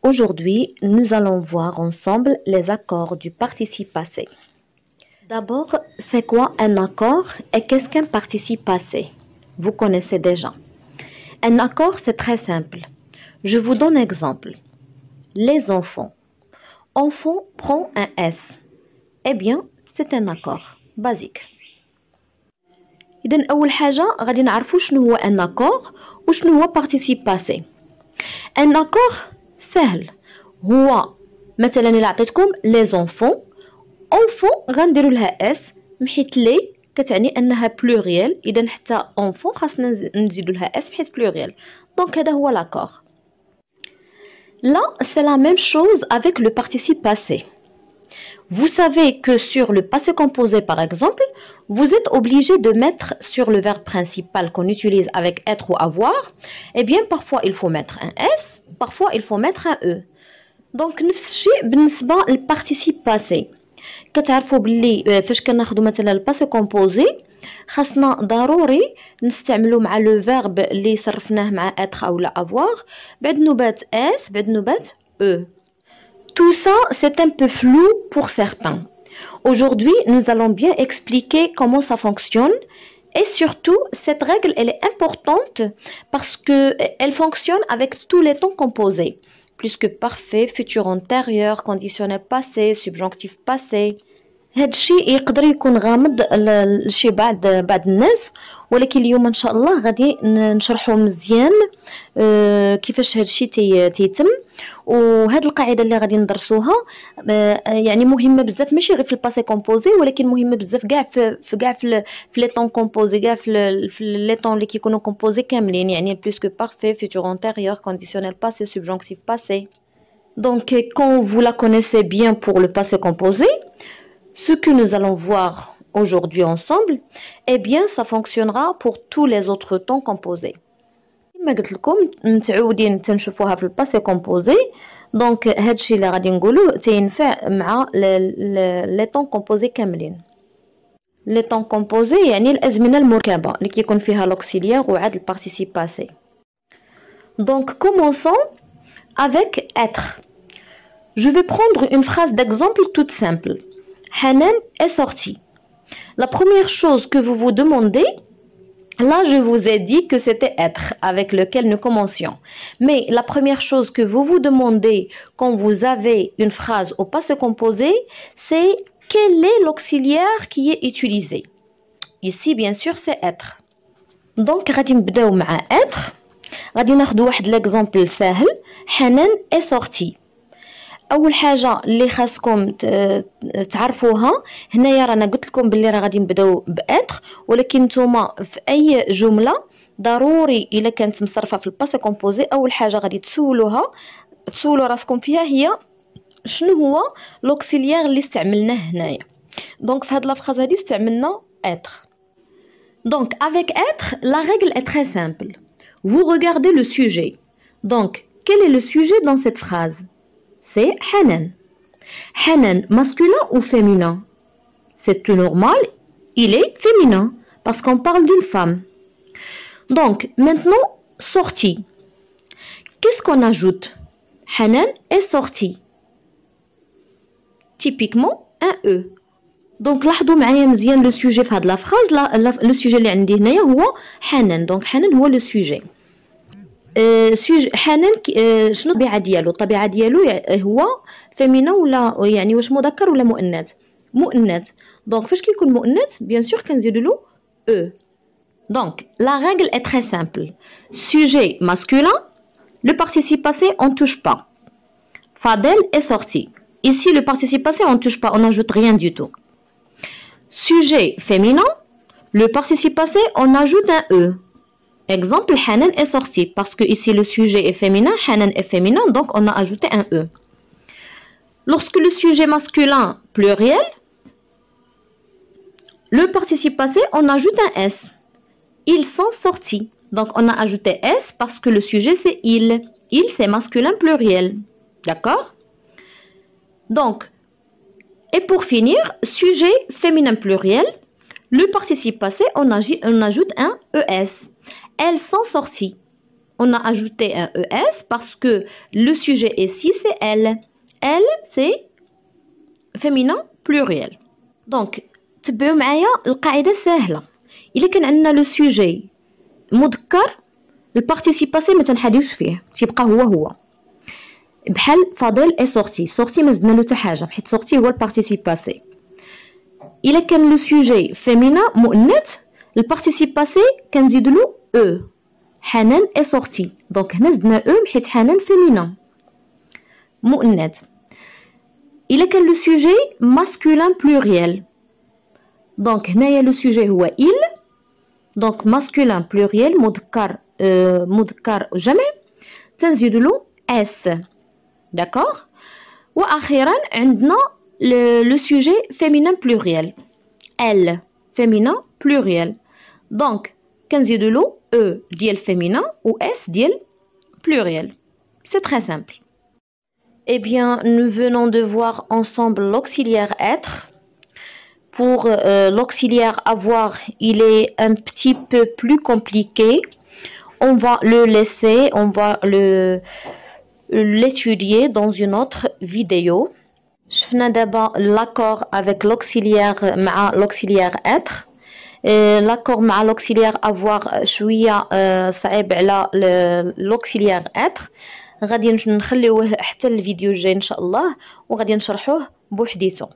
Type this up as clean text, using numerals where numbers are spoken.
Aujourd'hui, nous allons voir ensemble les accords du participe passé. D'abord, c'est quoi un accord et qu'est-ce qu'un participe passé? Vous connaissez déjà. Un accord, c'est très simple. Je vous donne un exemple. Les enfants. Enfant prend un S. Eh bien, c'est un accord basique. إذن أول حاجة غادي نعرفوا شنو هو un accord وشنو هو participe passé. Un accord سهل هو مثلا إلا عطيتكم les enfants enfant غنديروا لها اس حيت لي كتعني انها pluriel اذا حتى enfant خاصنا نزيدوا لها اس حيت pluriel. Donc هذا هو l'accord. Là, c'est la même chose avec le participe passé. Vous savez que sur le passé composé, par exemple, vous êtes obligé de mettre sur le verbe principal qu'on utilise avec être ou avoir, eh bien, parfois il faut mettre un S, parfois il faut mettre un E. Donc, نفس الشيء بالنسبة للparticipe passé. كتعرفوا باللي فاش كناخذوا مثلا الباسي كومبوزي خاصنا ضروري نستعملوا مع لو فيرب اللي صرفناه مع être او لا avoir بعد نوبات s بعد نوبات e. Tout ça, c'est un peu flou pour certains. Aujourd'hui, nous allons bien expliquer comment ça fonctionne et surtout, cette règle, elle est importante parce qu'elle fonctionne avec tous les temps composés. Plus que parfait, futur antérieur, conditionnel passé, subjonctif passé. هادشي يقدر يكون غامض لشي بعض الناس ولكن اليوم ان شاء الله غادي نشرحوا مزيان كيفاش هادشي تيتم. وهاد القاعده اللي غادي ندرسوها يعني مهمه بزاف ماشي غير في الباسي كومبوزي ولكن مهمه بزاف كاع في لي طون كومبوزي كاع في لي طون اللي كيكونوا كومبوزي كاملين يعني بلوس كو بارفait futur antérieur conditionnel passé subjonctif passé. Donc quand vous la connaissez bien pour le passé composé, ce que nous allons voir aujourd'hui ensemble, eh bien, ça fonctionnera pour tous les autres temps composés. كما قلت لكم متعودين تنشوفوها في الباسي كومبوزي دونك هادشي اللي غادي نقولوه تينفع مع لي طون كومبوزي كاملين. لي طون كومبوزي يعني الازمنه المركبه اللي كيكون فيها لوكسيليير وعاد البارتيسيب باسي. Donc commençons avec être. Je vais prendre une phrase d'exemple toute simple. Hanan est sorti. La première chose que vous vous demandez, là je vous ai dit que c'était être avec lequel nous commencions. Mais la première chose que vous vous demandez quand vous avez une phrase au passé composé, c'est quel est l'auxiliaire qui est utilisé. Ici bien sûr c'est être. Donc غادي نبداو مع être. غادي ناخذ واحد l'exemple سهل. Hanan est sorti. اول حاجه اللي خاصكم تعرفوها هنايا رانا قلت لكم باللي راه غادي نبداو باتر ولكن نتوما في اي جمله ضروري الا كانت مصرفه في الباسي كومبوزي اول حاجه غادي تسولوا راسكم فيها هي شنو هو لوكسيليير اللي استعملناه هنايا. دونك في هاد لا فراز هادي استعملنا être. Donc avec être la règle est très simple. Vous regardez le sujet. Donc quel est le sujet dans cette phrase? C'est Hanan. Hanan, masculin ou féminin? C'est tout normal, il est féminin, parce qu'on parle d'une femme. Donc, maintenant, sorti. Qu'est-ce qu'on ajoute? Hanan est sorti. Typiquement, un E. Donc, لاحظوا معايا مزيان le sujet في هاد la phrase. Le sujet اللي عندي هنايا هو Hanan. Donc, Hanan هو le sujet. حنان شنو الطبيعه ديالو؟ الطبيعه ديالو هو فيمينا ولا يعني واش مذكر ولا مؤنث؟ مؤنث. دونك فاش كيكون مؤنث بيان سور كنزيدوا له او. دونك la règle est très simple. Sujet masculin, le participe passé on touche pas. Fadel est sorti. Ici le participe passé on touche pas, on n'ajoute rien du tout. Sujet féminin, le participe passé on ajoute un e. Exemple, Hanan est sorti parce que ici le sujet est féminin, Hanan est féminin, donc on a ajouté un E. Lorsque le sujet masculin pluriel, le participe passé, on ajoute un S. Ils sont sortis. Donc on a ajouté S parce que le sujet c'est il. Il c'est masculin pluriel. D'accord? Donc, et pour finir, sujet féminin pluriel, le participe passé, on ajoute un ES. Elles sont sorties. On a ajouté un ES parce que le sujet ici, c'est elle. Elle, c'est féminin pluriel. Donc, تبعوا معايا القاعدة سهلة. إلا كان عندنا لو سوجي مذكر البارتيسيب باسي ما تنحاديوش فيه، تيبقى هو بحال فاضل اي سورتي. سورتي ما زدنا له حتى حاجة حيت سورتي هو البارتيسيب باسي. إلا كان لو سوجي فيمينا مؤنث البارتيسيب باسي كنزيدو له او. حنان اي سورتي، دونك هنا زدنا او حيت حنان فيمينا مؤنث. إلا كان لو سوجي ماسكولين بلوريال، دونك هنايا لو سوجي هو il، دونك ماسكولين بلوريال مذكر جمع تنزيدو له اس. داكوغ. واخيرا عندنا لو سوجي فيمينين بلوريال، elle féminin pluriel، دونك كنزيدو له e ديال féminin و s ديال pluriel. C'est très simple. Eh bien, nous venons de voir ensemble l'auxiliaire être. Pour l'auxiliaire avoir, il est un petit peu plus compliqué. On va le laisser, on va l'étudier dans une autre vidéo. شفنا دابا l'accord avec l'auxiliaire مع l'auxiliaire être. l'accord مع l'auxiliaire avoir شوية صعيب على l'auxiliaire être. غادي نخليوه حتى الفيديو الجاي ان شاء الله وغادي نشرحوه بوحديته.